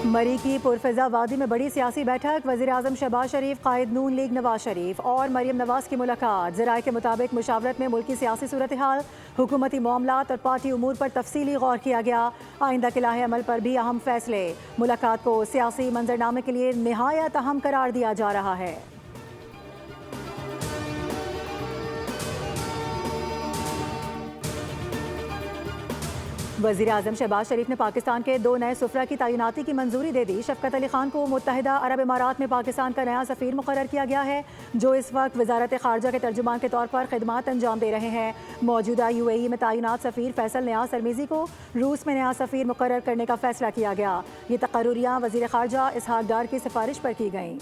مری کی پرفضا وادی میں بڑی سیاسی بیٹھک، وزیر اعظم شہباز شریف، قائد نون لیگ نواز شریف اور مریم نواز کی ملاقات۔ ذرائع کے مطابق مشاورت میں ملکی سیاسی صورتحال، حکومتی معاملات اور پارٹی امور پر تفصیلی غور کیا گیا۔ آئندہ کے لائحہ عمل پر بھی اہم فیصلے۔ ملاقات کو سیاسی منظرنامے کے لیے نہایت اہم قرار دیا جا رہا ہے۔ وزیر اعظم شہباز شریف نے پاکستان کے 2 نئے سفراء کی تعیناتی کی منظوری دے دی۔ شفقت علی خان کو متحدہ عرب امارات میں پاکستان کا نیا سفیر مقرر کیا گیا ہے، جو اس وقت وزارت خارجہ کے ترجمان کے طور پر خدمات انجام دے رہے ہیں۔ موجودہ UAE میں تعینات سفیر فیصل نیاز سرمیزی کو روس میں نیا سفیر مقرر کرنے کا فیصلہ کیا گیا۔ یہ تقرریاں وزیر خارجہ اسحاق ڈار کی سفارش پر کی گئیں۔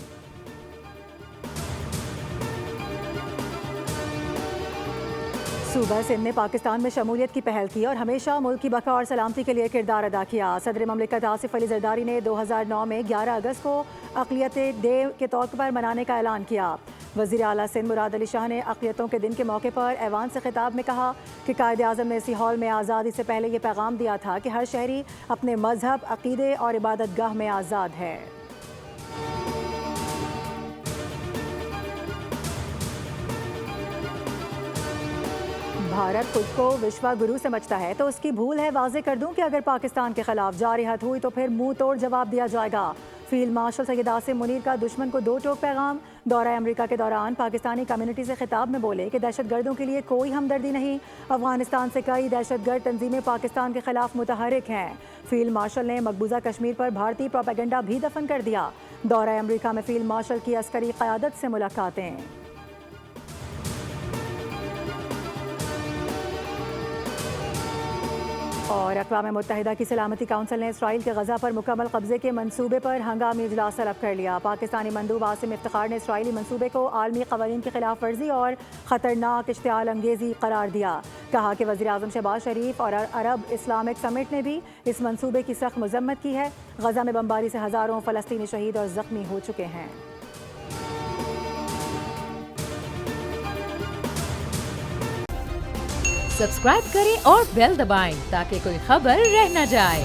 صوبہ سندھ نے پاکستان میں شمولیت کی پہل کی اور ہمیشہ ملک کی بقا اور سلامتی کے لیے کردار ادا کیا۔ صدر مملکت آصف علی زرداری نے 2009 میں 11 اگست کو اقلیت ڈے کے طور پر منانے کا اعلان کیا۔ وزیر اعلیٰ سندھ مراد علی شاہ نے اقلیتوں کے دن کے موقع پر ایوان سے خطاب میں کہا کہ قائد اعظم نے اسی ہال میں آزادی سے پہلے یہ پیغام دیا تھا کہ ہر شہری اپنے مذہب، عقیدے اور عبادت گاہ میں آزاد ہے۔ بھارت خود کو وشوا گرو سمجھتا ہے تو اس کی بھول ہے۔ واضح کر دوں کہ اگر پاکستان کے خلاف جارحیت ہوئی تو پھر منہ توڑ جواب دیا جائے گا۔ فیلڈ مارشل سید عاصم منیر کا دشمن کو 2 ٹوک پیغام۔ دورہ امریکہ کے دوران پاکستانی کمیونٹی سے خطاب میں بولے کہ دہشت گردوں کے لیے کوئی ہمدردی نہیں۔ افغانستان سے کئی دہشت گرد تنظیمیں پاکستان کے خلاف متحرک ہیں۔ فیلڈ مارشل نے مقبوضہ کشمیر پر بھارتی پروپیگنڈا بھی دفن کر دیا۔ دورہ امریکہ میں فیلڈ مارشل کی عسکری قیادت سے ملاقاتیں۔ اور اقوام متحدہ کی سلامتی کونسل نے اسرائیل کے غزہ پر مکمل قبضے کے منصوبے پر ہنگامی اجلاس طلب کر لیا۔ پاکستانی مندوب عاصم افتخار نے اسرائیلی منصوبے کو عالمی قوانین کی خلاف ورزی اور خطرناک اشتعال انگیزی قرار دیا۔ کہا کہ وزیر اعظم شہباز شریف اور عرب اسلامک سمٹ نے بھی اس منصوبے کی سخت مذمت کی ہے۔ غزہ میں بمباری سے ہزاروں فلسطینی شہید اور زخمی ہو چکے ہیں۔ سبسکرائب کریں اور بیل دبائیں تاکہ کوئی خبر رہ نہ جائے۔